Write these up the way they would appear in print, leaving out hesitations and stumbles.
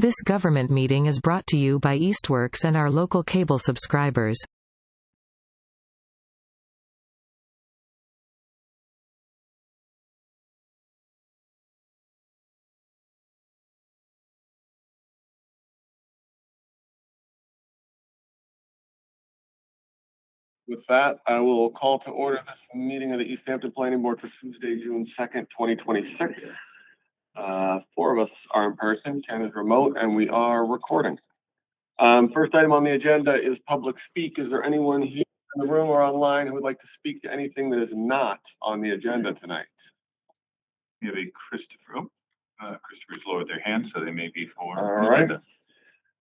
This government meeting is brought to you by Eastworks and our local cable subscribers. With that, I will call to order this meeting of the Easthampton Planning Board for Tuesday, June 2nd, 2026. Four of us are in person, Ken is remote, and we are recording. First item on the agenda is public speak. Is there anyone here in the room or online who would like to speak to anything that is not on the agenda tonight? We have a Christopher's lowered their hand, so they may be for All the agenda. right.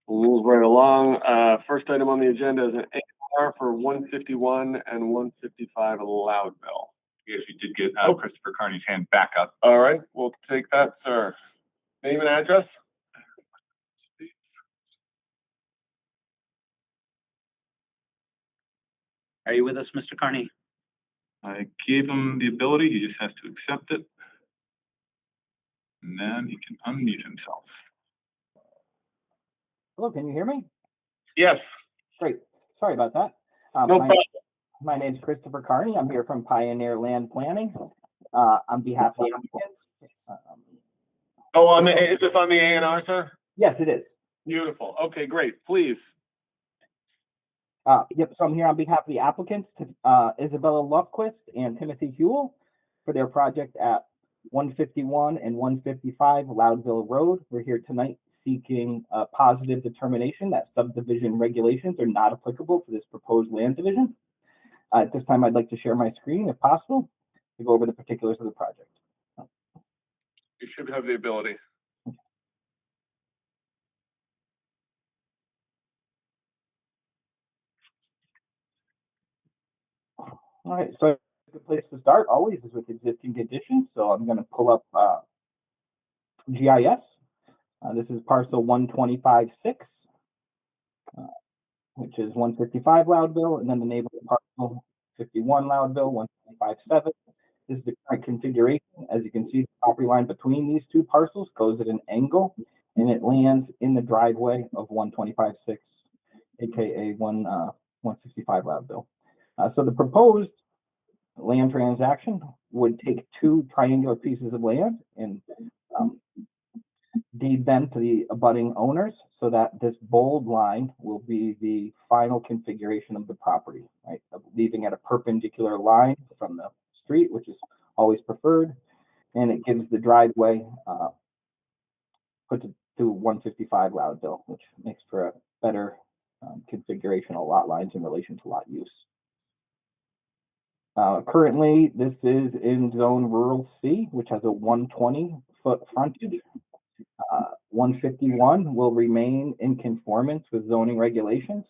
We'll move right along. First item on the agenda is an A&R for 151 and 155 Loudville. Yes, you did get Christopher Carney's hand back up. All right, we'll take that, sir. Name and address? Are you with us, Mr. Carney? I gave him the ability, he just has to accept it. And then he can unmute himself. Hello, can you hear me? Yes. Great. Sorry about that. No problem. My name's Christopher Carney. I'm here from Pioneer Land Planning. On behalf of the applicants. Is this on the A&R, sir? Yes, it is. Beautiful. Okay, great. Please. Yep. So I'm here on behalf of the applicants, Isabella Lofquist and Timothy Hewell, for their project at 151 and 155 Loudville Road. We're here tonight seeking a positive determination that subdivision regulations are not applicable for this proposed land division. At this time, I'd like to share my screen, if possible, to go over the particulars of the project. You should have the ability. All right, so a good place to start always is with existing conditions. So I'm going to pull up GIS. This is parcel 125-6, which is 155 Loudville, and then the neighborhood parcel 51 Loudville, 125-7. This is the current configuration. As you can see, the property line between these two parcels goes at an angle, and it lands in the driveway of 125-6, aka 155 Loudville. So the proposed land transaction would take two triangular pieces of land and deed them to the abutting owners, so that this bold line will be the final configuration of the property, right? Leaving at a perpendicular line from the street, which is always preferred, and it gives the driveway put to 155 Loudville, which makes for a better configuration of lot lines in relation to lot use. Currently, this is in zone rural C, which has a 120-foot frontage. 151 will remain in conformance with zoning regulations.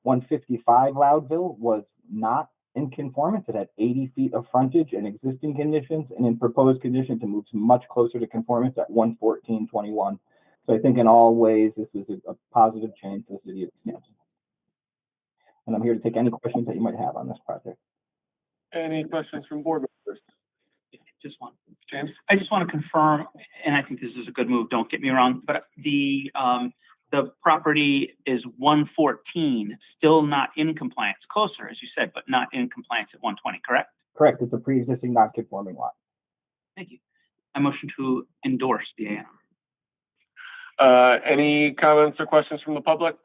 155 Loudville was not in conformance. It had 80 feet of frontage in existing conditions, and in proposed conditions it moves much closer to conformance at 114.21. So I think in all ways this is a positive change for the city of Easthampton. And I'm here to take any questions that you might have on this project. Any questions from board members? Just one. James? I just want to confirm, and I think this is a good move, don't get me wrong, but the property is 114, still not in compliance, closer, as you said, but not in compliance at 120, correct? Correct. It's a pre-existing non-conforming lot. Thank you. I motion to endorse the A&R. Any comments or questions from the public?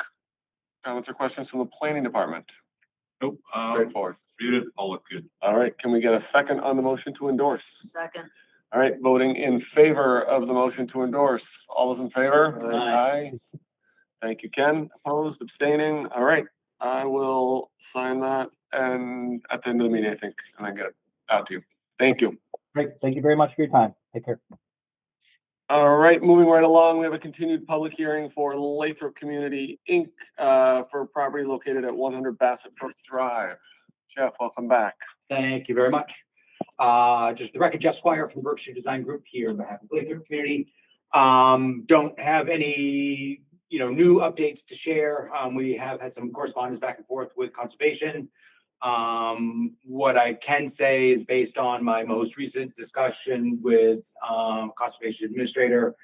Comments or questions from the planning department? Nope. Straightforward. Read it, all look good. All right, can we get a second on the motion to endorse? Second. All right, voting in favor of the motion to endorse. All those in favor? Aye. Thank you, Ken. Opposed, abstaining. All right, I will sign that and at the end of the meeting, I think, and then get it out to you. Thank you. Great. Thank you very much for your time. Take care. All right, moving right along, we have a continued public hearing for Lathrop Community Inc. For a property located at 100 Bassett Brook Drive. Jeff, welcome back. Thank you very much. Just the record, Jeff Squire from the Berkshire Design Group here on behalf of Lathrop Community. Don't have any, new updates to share. We have had some correspondence back and forth with conservation. What I can say is based on my most recent discussion with conservation administrator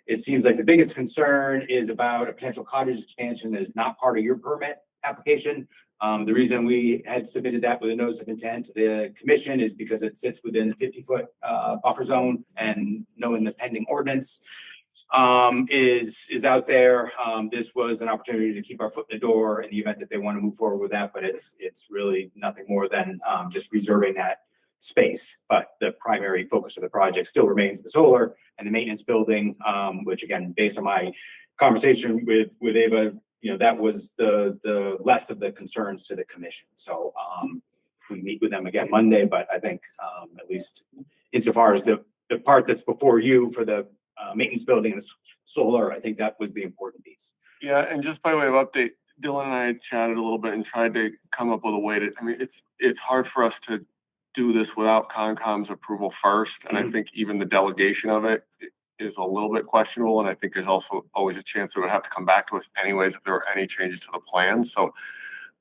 It seems like the biggest concern is about a potential cottage expansion that is not part of your permit application. The reason we had submitted that with a notice of intent to the commission is because it sits within the 50-foot buffer zone, and knowing the pending ordinance is out there. This was an opportunity to keep our foot in the door in the event that they want to move forward with that, but it's really nothing more than just reserving that space. But the primary focus of the project still remains the solar and the maintenance building, which again, based on my conversation with Ava, that was the less of the concerns to the commission. So we meet with them again Monday, but I think at least insofar as the part that's before you for the maintenance building and the solar, I think that was the important piece. Yeah, and just by way of update, Dylan and I chatted a little bit and tried to come up with a way to, I mean, it's hard for us to do this without Concom's approval first. And I think even the delegation of it is a little bit questionable. And I think there's also always a chance it would have to come back to us anyways if there were any changes to the plan. So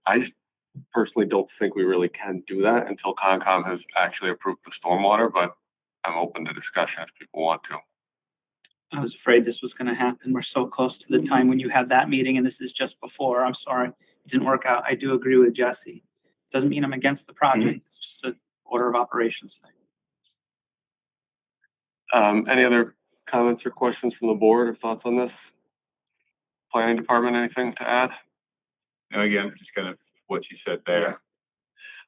I just personally don't think we really can do that until Concom has actually approved the stormwater, but I'm open to discussion if people want to. I was afraid this was going to happen. We're so close to the time when you have that meeting, and this is just before. I'm sorry, it didn't work out. I do agree with Jesse. Doesn't mean I'm against the project. It's just an order of operations thing. Any other comments or questions from the board or thoughts on this? Planning department, anything to add? And again, just kind of what you said there.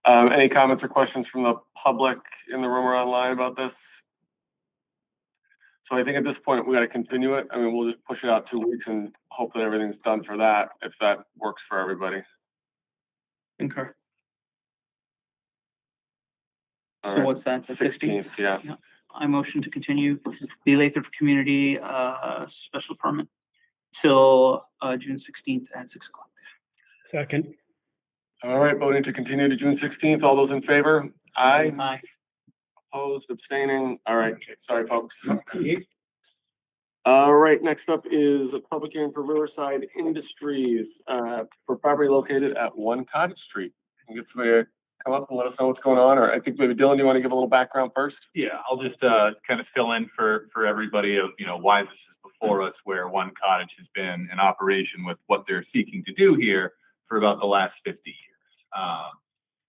Any comments or questions from the public in the room or online about this? So I think at this point, we got to continue it. I mean, we'll just push it out 2 weeks and hope that everything's done for that, if that works for everybody. Concur. All So right. what's that? The 16th, yeah. I motion to continue the Lathrop Community special permit till June 16th at 6 o'clock. Second. All right, voting to continue to June 16th. All those in favor? Aye. Aye. Opposed, abstaining. All right, sorry, folks. All right, next up is a public hearing for Riverside Industries for property located at 1 Cottage Street. Can you get somebody to come up and let us know what's going on? Or I think maybe Dylan, you want to give a little background first? Yeah, I'll just kind of fill in for everybody of, why this is before us, where 1 Cottage has been in operation with what they're seeking to do here for about the last 50 years.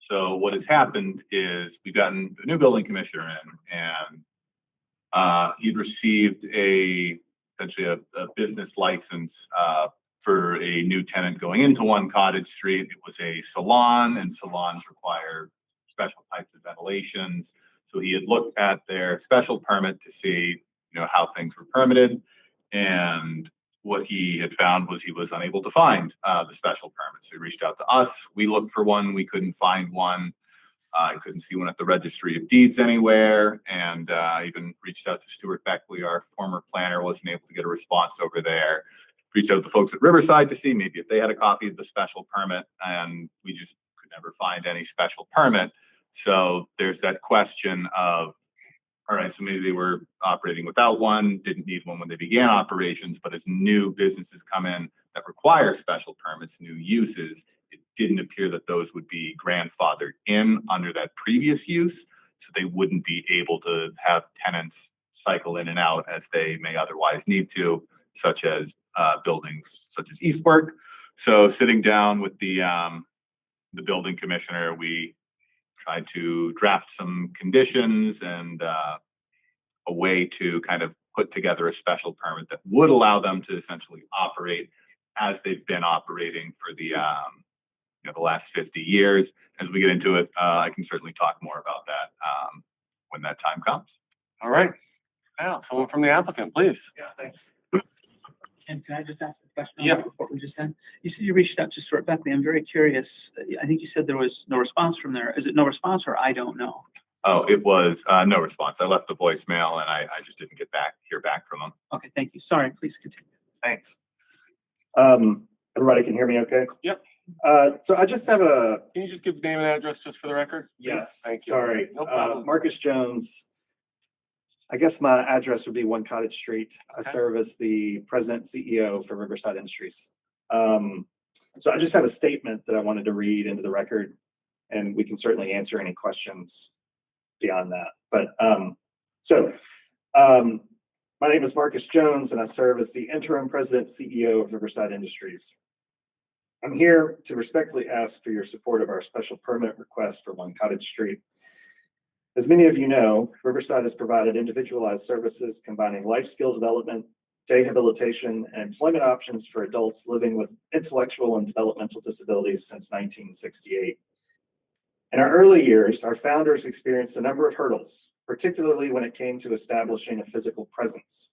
So what has happened is we've gotten a new building commissioner in, and he'd received essentially a business license for a new tenant going into 1 Cottage Street. It was a salon, and salons require special types of ventilations. So he had looked at their special permit to see, how things were permitted, and what he had found was he was unable to find the special permit. So he reached out to us. We looked for one. We couldn't find one. I couldn't see one at the Registry of Deeds anywhere, and even reached out to Stuart Beckley, our former planner, wasn't able to get a response over there. Reached out to folks at Riverside to see maybe if they had a copy of the special permit, and we just could never find any special permit. So there's that question of, all right, so maybe they were operating without one, didn't need one when they began operations, but as new businesses come in that require special permits, new uses, it didn't appear that those would be grandfathered in under that previous use. So they wouldn't be able to have tenants cycle in and out as they may otherwise need to, such as buildings such as Eastwork. So sitting down with the building commissioner, we tried to draft some conditions and a way to kind of put together a special permit that would allow them to essentially operate as they've been operating for the the last 50 years. As we get into it, I can certainly talk more about that when that time comes. All right. Now, someone from the applicant, please. Yeah, thanks. And can I just ask a question? Yeah. Before we just said, you said you reached out to Stuart Beckley. I'm very curious. I think you said there was no response from there. Is it no response, or I don't know? Oh, it was no response. I left a voicemail and I just didn't hear back from them. Okay, thank you. Sorry, please continue. Thanks. Everybody can hear me okay? Yep. So I just have Can you just give name and address just for the record? yes, Thank you. sorry. No problem. Marcus Jones. I guess my address would be 1 Cottage Street. I Okay. serve as the president and CEO for Riverside Industries. So I just have a statement that I wanted to read into the record, and we can certainly answer any questions beyond that. But My name is Marcus Jones, and I serve as the interim president CEO of Riverside Industries. I'm here to respectfully ask for your support of our special permit request for One Cottage Street. As many of you know, Riverside has provided individualized services combining life skill development, rehabilitation, and employment options for adults living with intellectual and developmental disabilities since 1968. In our early years, our founders experienced a number of hurdles, particularly when it came to establishing a physical presence.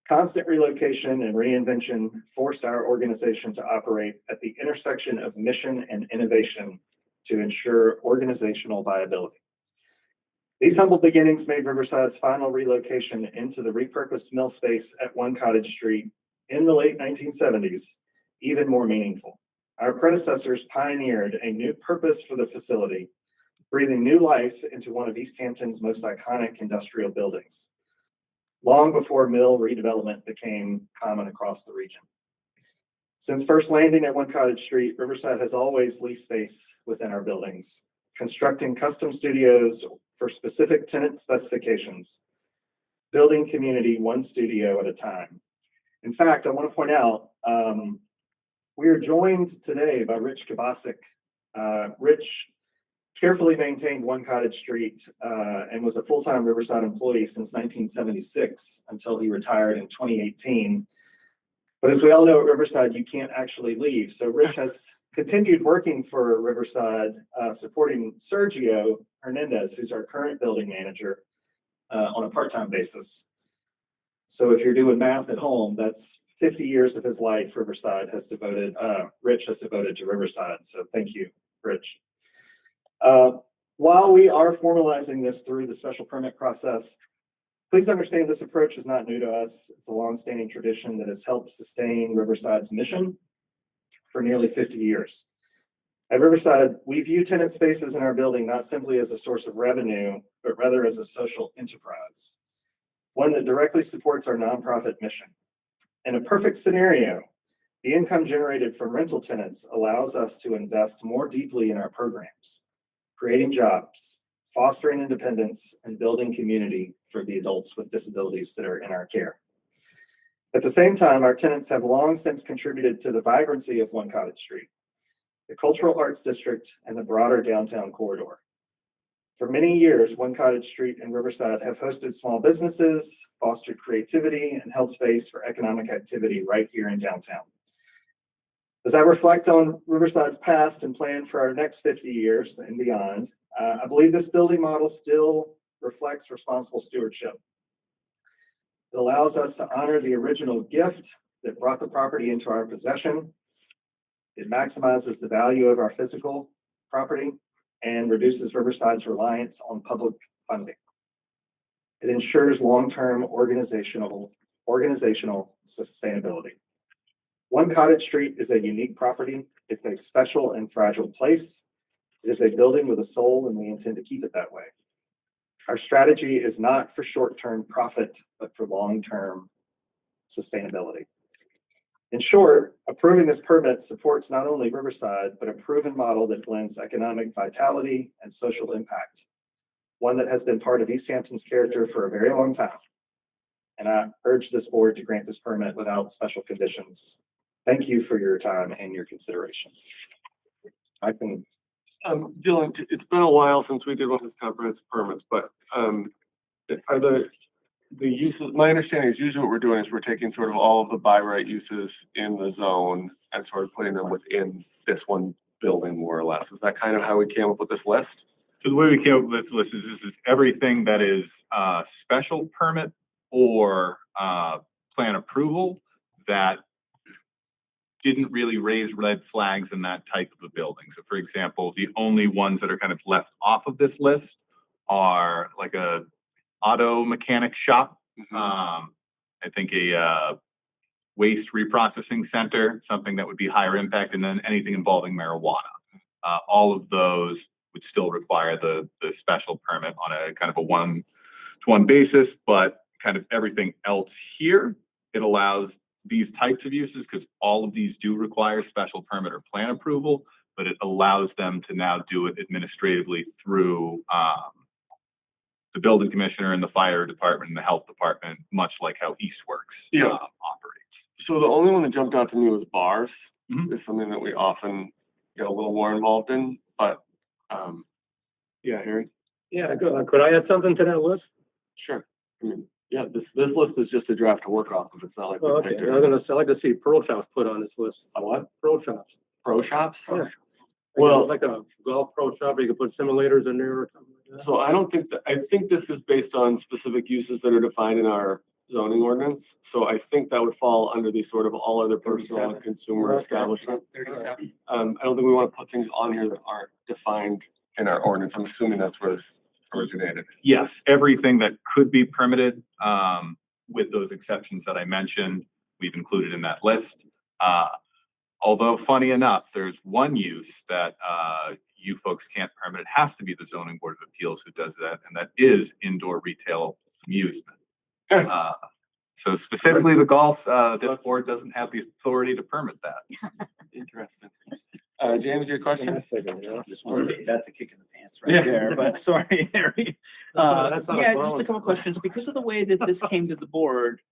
Constant relocation and reinvention forced our organization to operate at the intersection of mission and innovation to ensure organizational viability. These humble beginnings made Riverside's final relocation into the repurposed mill space at One Cottage Street in the late 1970s even more meaningful. Our predecessors pioneered a new purpose for the facility, breathing new life into one of Easthampton's most iconic industrial buildings, long before mill redevelopment became common across the region. Since first landing at One Cottage Street, Riverside has always leased space within our buildings, constructing custom studios for specific tenant specifications, building community one studio at a time. In fact, I want to point out, we are joined today by Rich Kabasic. Rich carefully maintained One Cottage Street and was a full-time Riverside employee since 1976 until he retired in 2018. But as we all know at Riverside, you can't actually leave. So Rich has continued working for Riverside, supporting Sergio Hernandez, who's our current building manager, on a part-time basis. So if you're doing math at home, that's 50 years of his life Rich has devoted to Riverside. So thank you, Rich. While we are formalizing this through the special permit process, please understand this approach is not new to us. It's a longstanding tradition that has helped sustain Riverside's mission for nearly 50 years. At Riverside, we view tenant spaces in our building not simply as a source of revenue, but rather as a social enterprise, one that directly supports our nonprofit mission. In a perfect scenario, the income generated from rental tenants allows us to invest more deeply in our programs, creating jobs, fostering independence, and building community for the adults with disabilities that are in our care. At the same time, our tenants have long since contributed to the vibrancy of One Cottage Street, the cultural arts district, and the broader downtown corridor. For many years, One Cottage Street and Riverside have hosted small businesses, fostered creativity, and held space for economic activity right here in downtown. As I reflect on Riverside's past and plan for our next 50 years and beyond, I believe this building model still reflects responsible stewardship. It allows us to honor the original gift that brought the property into our possession. It maximizes the value of our physical property and reduces Riverside's reliance on public funding. It ensures long-term organizational sustainability. One Cottage Street is a unique property. It's a special and fragile place. It is a building with a soul, and we intend to keep it that way. Our strategy is not for short-term profit, but for long-term sustainability. In short, approving this permit supports not only Riverside, but a proven model that blends economic vitality and social impact, one that has been part of Easthampton's character for a very long time. And I urge this board to grant this permit without special conditions. Thank you for your time and your consideration. I can. Dylan, it's been a while since we did one of these comprehensive permits, but are the uses, my understanding is usually what we're doing is we're taking sort of all of the by right uses in the zone and sort of putting them within this one building more or less. Is that kind of how we came up with this list? So the way we came up with this list is this is everything that is special permit or plan approval that didn't really raise red flags in that type of a building. So for example, the only ones that are kind of left off of this list are like a auto mechanic shop. I think a waste reprocessing center, something that would be higher impact, and then anything involving marijuana. All of those would still require the special permit on a kind of a one-to-one basis, but kind of everything else here, it allows these types of uses because all of these do require special permit or plan approval, but it allows them to now do it administratively through the building commissioner and the fire department and the health department, much like how Eastworks Yeah. operates. So the only one that jumped out to me was bars. Mhm. Is something that we often get a little more involved in, but, yeah, Harry, Yeah, could I add something to that list? sure. I mean, yeah, this list is just a draft to work off of. It's not like. we Oh, okay, picked it. I'd like to see pro shops put on this list. A what? Pro shops. Pro shops? Yeah. Well- Like a golf pro shop, you could put simulators in there or something like that. So I don't think I think this is based on specific uses that are defined in our zoning ordinance. So I think that would fall under the sort of all other personal and consumer Okay. establishment. 37. I don't think we want to put things on here that aren't defined in our ordinance. I'm assuming that's where this originated. Yes, everything that could be permitted, with those exceptions that I mentioned, we've included in that list. Although funny enough, there's one use that, you folks can't permit. It has to be the zoning board of appeals who does that, and that is indoor retail amusement. So specifically the golf, this board doesn't have the authority to permit that. Interesting. James, your question? Just want to say that's a kick in the pants Yeah. right there, but sorry, Harry. That's not a Yeah, just a balance. couple questions. Because of the way that this came to the board,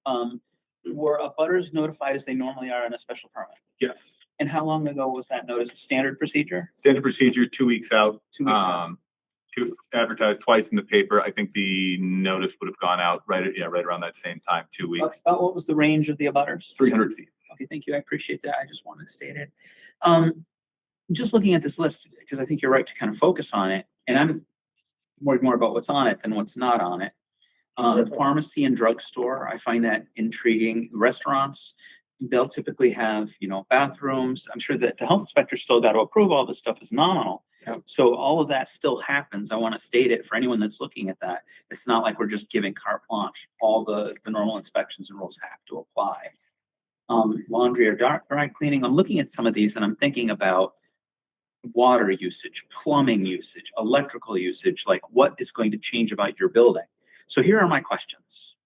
were abutters notified as they normally are on a special permit? Yes, And how long ago was that notice? A standard procedure? standard procedure, 2 weeks out. 2 weeks out. To advertise twice in the paper. I think the notice would have gone out right around that same time, 2 weeks, About what was the range of the abutters? 300 feet. Okay, thank you. I appreciate that. I just wanted to state it. Just looking at this list, because I think you're right to kind of focus on it, and I'm worried more about what's on it than what's not on it. Pharmacy and drugstore, I find that intriguing. Restaurants, they'll typically have, bathrooms. I'm sure that the health inspector still got to approve all this stuff is nominal. Yep. So all of that still happens. I want to state it for anyone that's looking at that. It's not like we're just giving carte blanche. All the normal inspections and rules have to apply. Laundry or dry cleaning. I'm looking at some of these and I'm thinking about water usage, plumbing usage, electrical usage, like what is going to change about your building. So here are my questions.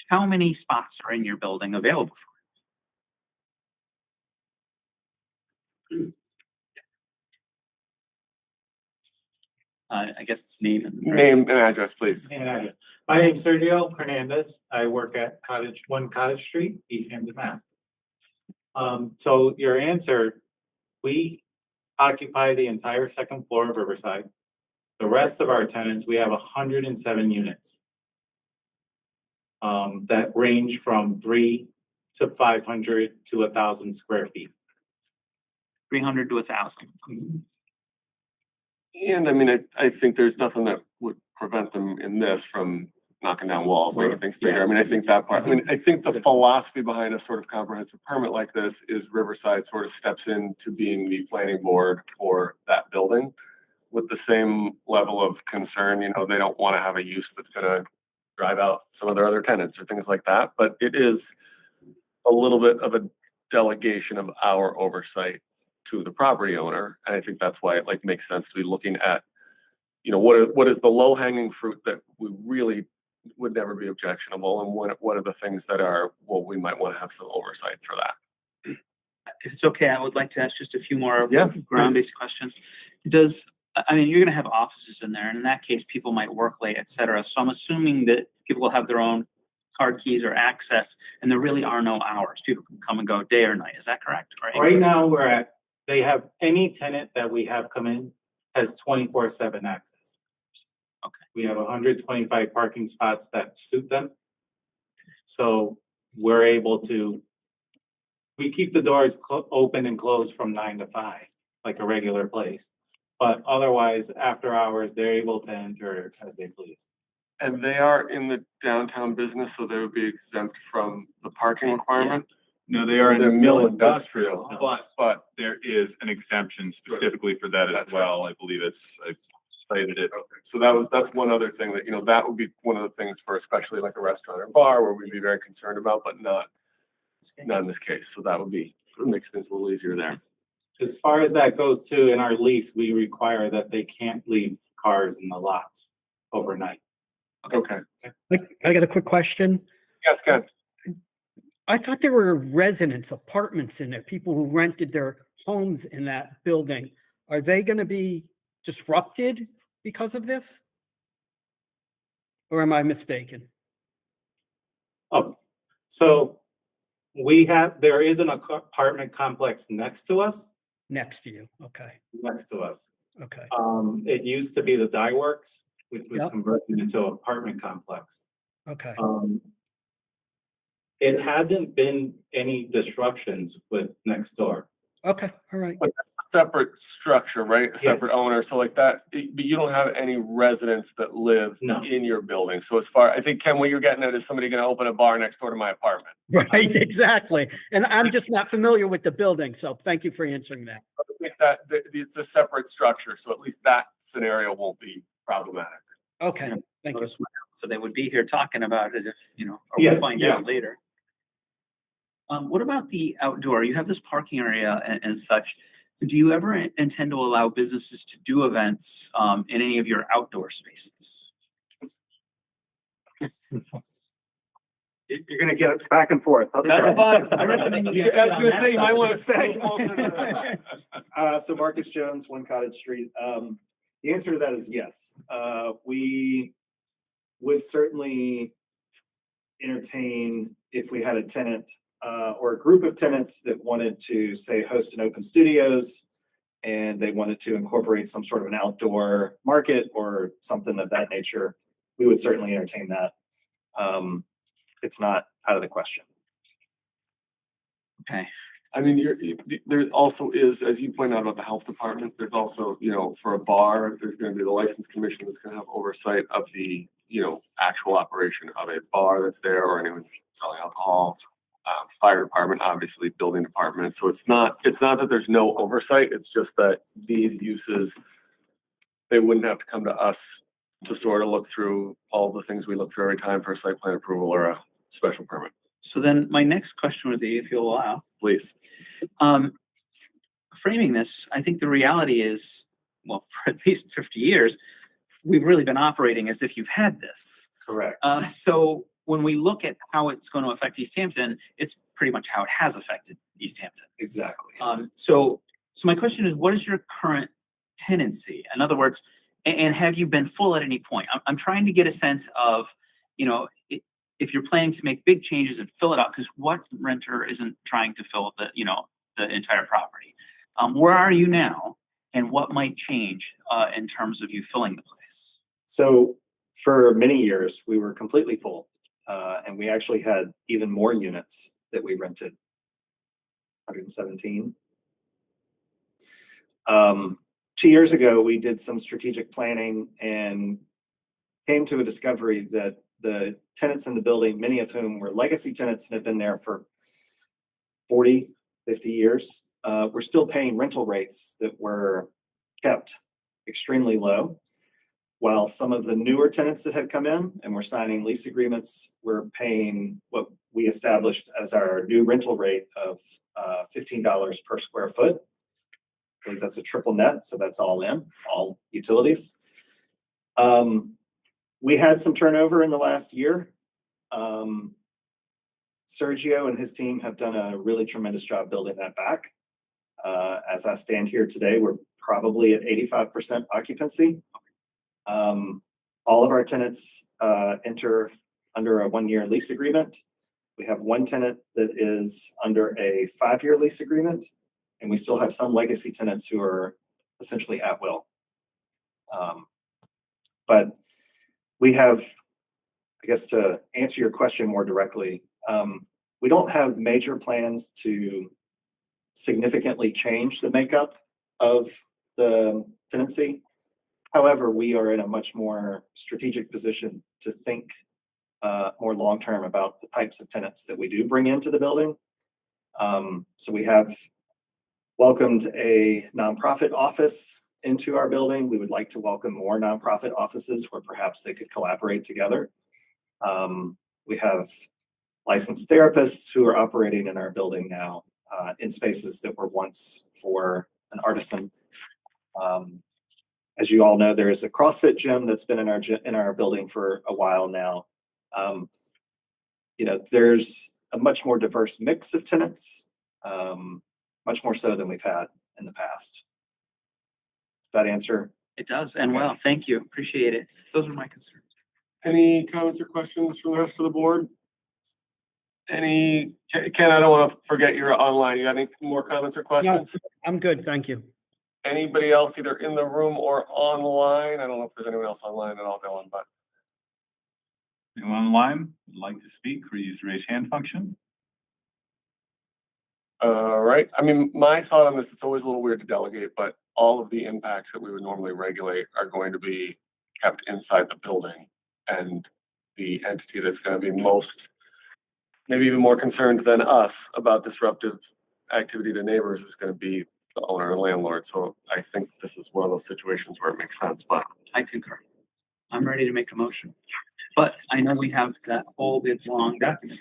How many spots are in your building available for? I guess it's name and. Name and address, please. My name's Sergio Hernandez. I work at One Cottage Street, Easthampton, Mass. So your answer, we occupy the entire second floor of Riverside. The rest of our tenants, we have 107 units. That range from 3 to 500 to 1,000 square feet. 300 to 1,000. And I mean, I think there's nothing that would prevent them in this from knocking down walls, making things bigger. I mean, I think that part, I think the philosophy behind a sort of comprehensive permit like this is Riverside sort of steps into being the planning board for that building with the same level of concern. They don't want to have a use that's gonna drive out some of their other tenants or things like that, but it is a little bit of a delegation of our oversight to the property owner. And I think that's why it makes sense to be looking at, what is the low hanging fruit that we really would never be objectionable, and what are the things that are, well, we might want to have some oversight for that. If it's okay, I would like to ask just a few more Yeah, ground-based questions. You're gonna have offices in there, and in that case, people might work late, et cetera. So I'm assuming that people will have their own card keys or access, and there really are no hours. People can come and go day or night. Is that correct? Right now, they have any tenant that we have come in has 24/7 access. Okay. We have 125 parking spots that suit them. So we're able to, we keep the doors open and closed from 9 to 5, like a regular place. But otherwise, after hours, they're able to enter as they please. And they are in the downtown business, so they would be exempt from the parking requirement. No, they are They're in mill mill industrial. industrial, but there is an exemption specifically for that as That's right. well. I believe I cited it. So that's one other thing that, that would be one of the things for especially like a restaurant or bar where we'd be very concerned about, but not in this case. So that would makes things a little easier there. As far as that goes too, in our lease, we require that they can't leave cars in the lots overnight. Okay. I got a quick question. Yes, Ken. I thought there were residents, apartments in there, people who rented their homes in that building. Are they going to be disrupted because of this? Or am I mistaken? Oh, so there is an apartment complex next to us, Next to you. Okay. Okay. Okay. It used to be the dye works, which was Yep. converted into an apartment complex. Okay. It hasn't been any disruptions with next door. Okay. All right. But that's a separate structure, right? A separate Yes. owner, so like that, but you don't have any residents that live No. in your building. So as far, I think, Ken, what you're getting at is somebody gonna open a bar next door to my apartment. Right, exactly. And I'm just not familiar with the building, so thank you for answering that. I think that it's a separate structure, so at least that scenario won't be problematic. Okay, Yeah. thank you. Notice my house, so they would be here talking about it if, or Yeah, we'll find out later. What about the outdoor? You have this parking area and such. Do you ever intend to allow businesses to do events in any of your outdoor spaces? You're gonna get it back and forth. I'll That's try. fine. I recommend you guys I was sit on gonna that say, you might side. wanna stay closer to the. So Marcus Jones, One Cottage Street. The answer to that is yes. We would certainly entertain if we had a tenant or a group of tenants that wanted to, say, host an open studios and they wanted to incorporate some sort of an outdoor market or something of that nature. We would certainly entertain that. It's not out of the question. Okay. I mean, there also is, as you pointed out about the health department, there's also, for a bar, there's gonna be the license commission that's gonna have oversight of the, actual operation of a bar that's there or anyone selling alcohol. Fire department, obviously, building department. So it's not that there's no oversight, it's just that these uses, they wouldn't have to come to us to sort of look through all the things we look through every time for a site plan approval or a special permit. So then my next question would be, if you'll allow, Please. framing this, I think the reality is, well, for at least 50 years, we've really been operating as if you've had this. Correct. So when we look at how it's going to affect Easthampton, it's pretty much how it has affected Easthampton. Exactly. So my question is, what is your current tenancy? In other words, and have you been full at any point? I'm trying to get a sense of, if you're planning to make big changes and fill it out, because what renter isn't trying to fill the entire property? Where are you now, and what might change in terms of you filling the place? So for many years, we were completely full. And we actually had even more units that we rented. 117. 2 years ago, we did some strategic planning and came to a discovery that the tenants in the building, many of whom were legacy tenants and have been there for 40, 50 years, were still paying rental rates that were kept extremely low. While some of the newer tenants that had come in and were signing lease agreements were paying what we established as our new rental rate of $15 per square foot. I believe that's a triple net, so that's all in, all utilities. We had some turnover in the last year. Sergio and his team have done a really tremendous job building that back. As I stand here today, we're probably at 85% occupancy. All of our tenants enter under a 1-year lease agreement. We have one tenant that is under a 5-year lease agreement, and we still have some legacy tenants who are essentially at will. But we have, I guess, to answer your question more directly, we don't have major plans to significantly change the makeup of the tenancy. However, we are in a much more strategic position to think more long-term about the types of tenants that we do bring into the building. So we have welcomed a nonprofit office into our building. We would like to welcome more nonprofit offices where perhaps they could collaborate together. We have licensed therapists who are operating in our building now in spaces that were once for an artisan. As you all know, there is a CrossFit gym that's been in our building for a while now. There's a much more diverse mix of tenants, much more so than we've had in the past. Does that answer? It does, and well, thank you, appreciate it. Those are my concerns. Any comments or questions from the rest of the board? Ken, I don't want to forget you're online. You got any more comments or questions? I'm good, thank you. Anybody else either in the room or online? I don't know if there's anyone else online at all going, but. Anyone online would like to speak or use the raise hand function? All right. I mean, my thought on this, it's always a little weird to delegate, but all of the impacts that we would normally regulate are going to be kept inside the building. And the entity that's going to be most, maybe even more concerned than us about disruptive activity to neighbors is going to be the owner and landlord. So I think this is one of those situations where it makes sense, but. I concur. I'm ready to make a motion. But I know we have that whole big long document.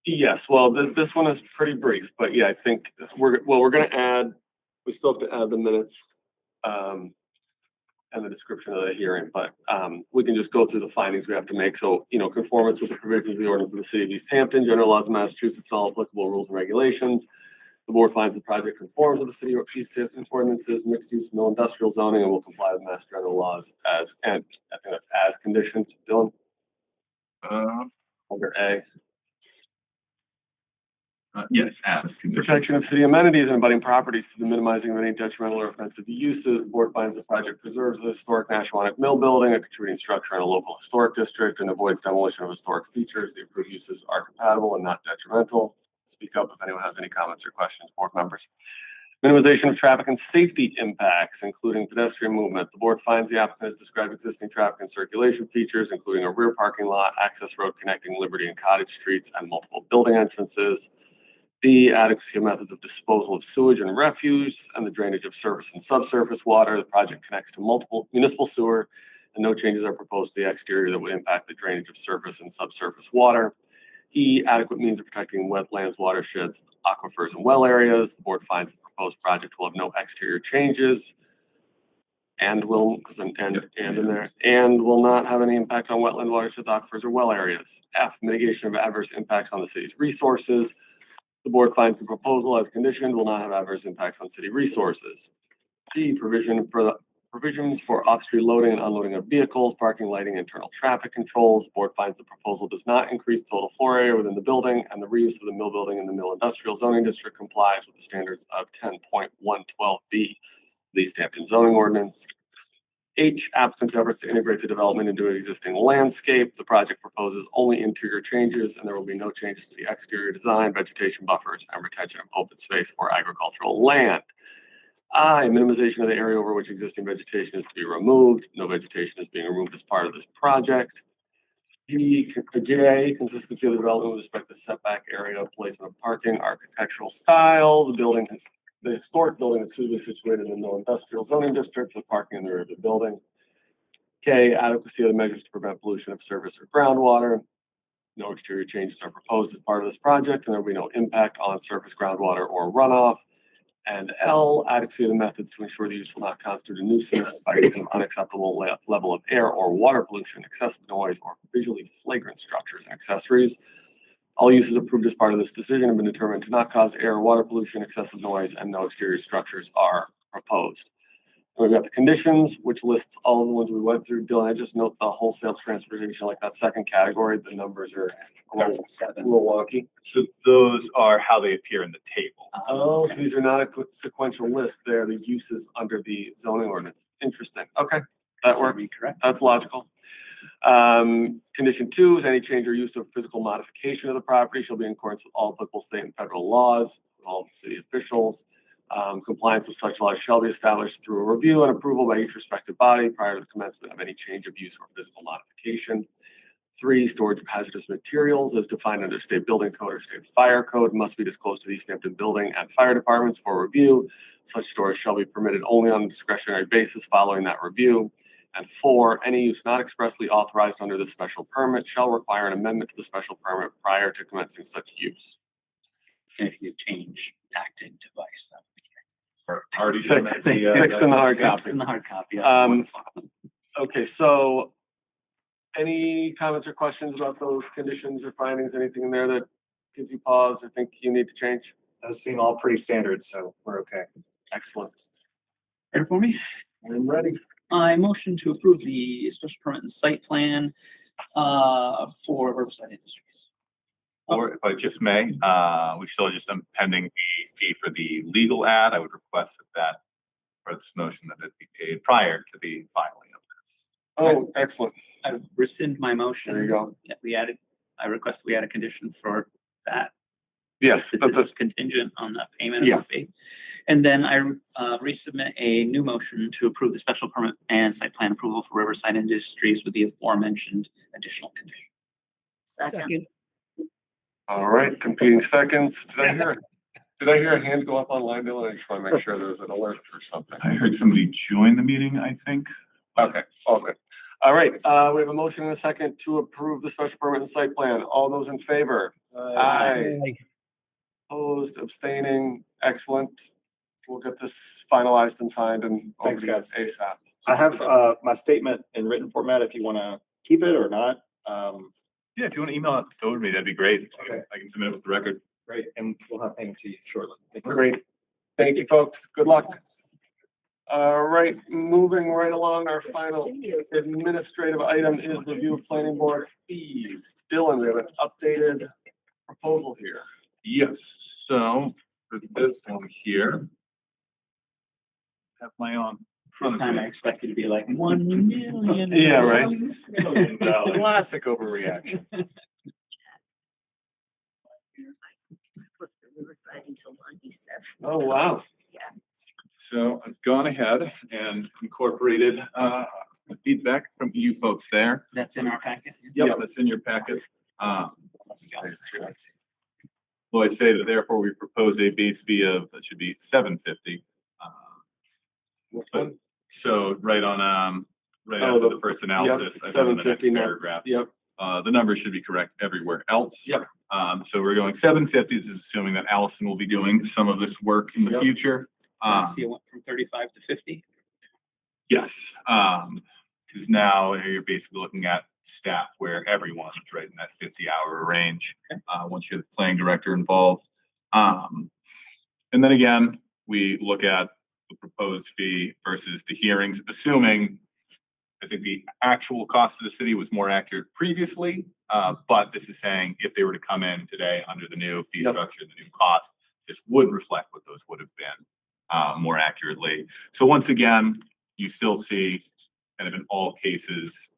Yes, well, this one is pretty brief, but yeah, I think we're gonna add, we still have to add the minutes and the description of the hearing, but we can just go through the findings we have to make. So, conformance with the provisions of the ordinance of the city of Easthampton, general laws of Massachusetts, and all applicable rules and regulations. The board finds the project conforms with the city of Easthampton ordinances, mixed use, no industrial zoning, and will comply with mass general laws and I think that's as conditioned. Dylan? Under A. Yes, as Protection of city amenities and abutting properties to the minimizing of any detrimental or offensive uses. The board finds the project preserves the historic Nashwanik Mill building, a contributing structure in a local historic district, and avoids demolition of historic features. The approved uses are compatible and not detrimental. Speak up if anyone has any comments or questions, board members. Minimization of traffic and safety impacts, including pedestrian movement. The board finds the applicant has described existing traffic and circulation features, including a rear parking lot, access road connecting Liberty and Cottage Streets, and multiple building entrances. D, adequacy of methods of disposal of sewage and refuse and the drainage of surface and subsurface water. The project connects to multiple municipal sewer and no changes are proposed to the exterior that would impact the drainage of surface and subsurface water. E, adequate means of protecting wetlands, watersheds, aquifers, and well areas. The board finds the proposed project will have no exterior changes and will, because an and in there, and will not have any impact on wetland, watersheds, aquifers, or well areas. F, mitigation of adverse impacts on the city's resources. The board finds the proposal as conditioned will not have adverse impacts on city resources. G, provisions for off-street loading and unloading of vehicles, parking, lighting, internal traffic controls. Board finds the proposal does not increase total floor area within the building, and the reuse of the mill building in the mill industrial zoning district complies with the standards of 10.112B, the Easthampton zoning ordinance. H, applicant's efforts to integrate the development into an existing landscape. The project proposes only interior changes, and there will be no changes to the exterior design, vegetation buffers, and retention of open space or agricultural land. I, minimization of the area over which existing vegetation is to be removed. No vegetation is being removed as part of this project. J, consistency of the development with respect to setback area, placement of parking, architectural style. The historic building is suitably situated in the mill industrial zoning district with parking in the rear of the building. K, adequacy of the measures to prevent pollution of surface or groundwater. No exterior changes are proposed as part of this project, and there will be no impact on surface groundwater or runoff. And L, adequacy of the methods to ensure the use will not constitute a nuisance by an unacceptable level of air or water pollution, excessive noise, or visually flagrant structures and accessories. All uses approved as part of this decision have been determined to not cause air or water pollution, excessive noise, and no exterior structures are proposed. And we've got the conditions, which lists all of the ones we went through. Dylan, I just note the wholesale transportation, like that second category, the numbers are a little wonky. So those are how they appear in the table. Oh, so these are not a sequential list. They're the uses under the zoning ordinance. Interesting. Okay, that works. That's logical. Condition 2 is any change or use of physical modification of the property shall be in accordance with all applicable state and federal laws, with all the city officials. Compliance with such laws shall be established through a review and approval by each respective body prior to the commencement of any change of use or physical modification. 3, storage of hazardous materials as defined under state building code or state fire code must be disclosed to the Easthampton building and fire departments for review. Such storage shall be permitted only on a discretionary basis following that review. And 4, any use not expressly authorized under the special permit shall require an amendment to the special permit prior to commencing such use. If you change acting device. Already Fixed in the hard copy. In the hard copy. Okay, so any comments or questions about those conditions or findings? Anything in there that gives you pause or think you need to change? Those seem all pretty standard, so we're okay. Excellent. Ready for me? I'm ready. I motion to approve the special permit and site plan for Riverside Industries. Or if I just may, we still just pending the fee for the legal ad. I would request that for this motion that it be paid prior to the filing of this. Oh, excellent. I rescind my motion. There you go. Yeah, I request we add a condition for that. Yes, That but this is contingent on the payment of Yeah. the fee. And then I resubmit a new motion to approve the special permit and site plan approval for Riverside Industries with the aforementioned additional condition. Second. all right, competing seconds. Did I hear a hand go up online, Dylan? I just want to make sure there was an alert or something. I heard somebody join the meeting, I think. Okay, all good. All right, we have a motion and a second to approve the special permit and site plan. All those in favor? Aye. Opposed, abstaining, excellent. We'll get this finalized and signed and. Thanks, guys. ASAP. I have my statement in written format if you want to keep it or not. Yeah, if you want to email it over to me, that'd be great. Okay. I can submit it with the record. Great, and we'll have payment to you shortly. Great. Thank you, folks. Good luck. All right, moving right along, our final administrative item is review of planning board fees. Dylan, we have an updated proposal here. Yes, so for this one here. Have my own. This time I expect you to be like 1 million. Yeah, right. $1 million. Classic overreaction. Until 97. Oh, wow. Yeah. So I've gone ahead and incorporated feedback from you folks there. That's in our packet. Yep, that's in your packet. Well, I say that therefore we propose a base fee of, that should be $750. But so right on, right Oh, after the first analysis, I put in the next $750 now. paragraph. Yep. The number should be correct everywhere else. Yep. So we're going $750, this is assuming that Allison will be doing some of this work in the Yep. future. See, it went from 35 to 50. Yes, because now you're basically looking at staff where everyone's right in that 50-hour range, once you have the planning director involved. And then again, we look at the proposed fee versus the hearings, assuming I think the actual cost of the city was more accurate previously, but this is saying if they were to come in today under the new fee Yep. structure, the new cost, this would reflect what those would have been more accurately. So once again, you still see kind of in all cases,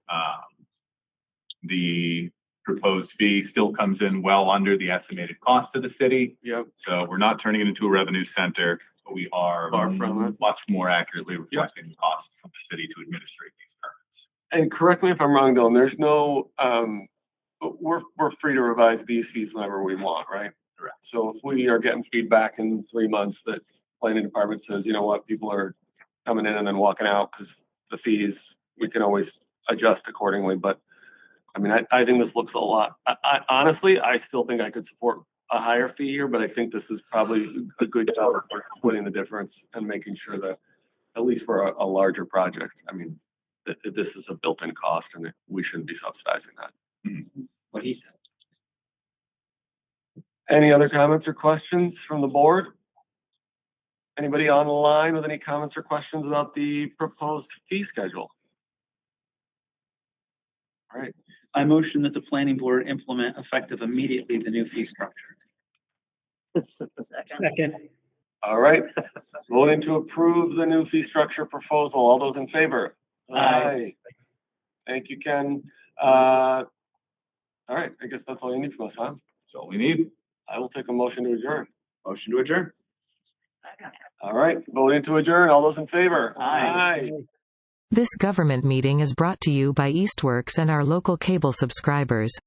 the proposed fee still comes in well under the estimated cost of the city. Yep. So we're not turning it into a revenue center, but we are Far from it. much more accurately reflecting the costs of the city to administrate these permits. And correct me if I'm wrong, Dylan, there's no, we're free to revise these fees whenever we want, right? Correct. So if we are getting feedback in 3 months that planning department says, you know what, people are coming in and then walking out because the fees, we can always adjust accordingly. But I mean, I think this looks a lot. I honestly, I still think I could support a higher fee here, but I think this is probably a good job of splitting the difference and making sure that, at least for a larger project, I mean, that this is a built-in cost and we shouldn't be subsidizing that. What he said. Any other comments or questions from the board? Anybody online with any comments or questions about the proposed fee schedule? All right, I motion that the planning board implement effective immediately the new fee structure. Second. all right. Voting to approve the new fee structure proposal. All those in favor? Aye. Thank you, Ken. All right, I guess that's all you need from us, huh? That's all we need. I will take a motion to adjourn. Motion to adjourn. All right, voting to adjourn. All those in favor? Aye. This government meeting is brought to you by Eastworks and our local cable subscribers.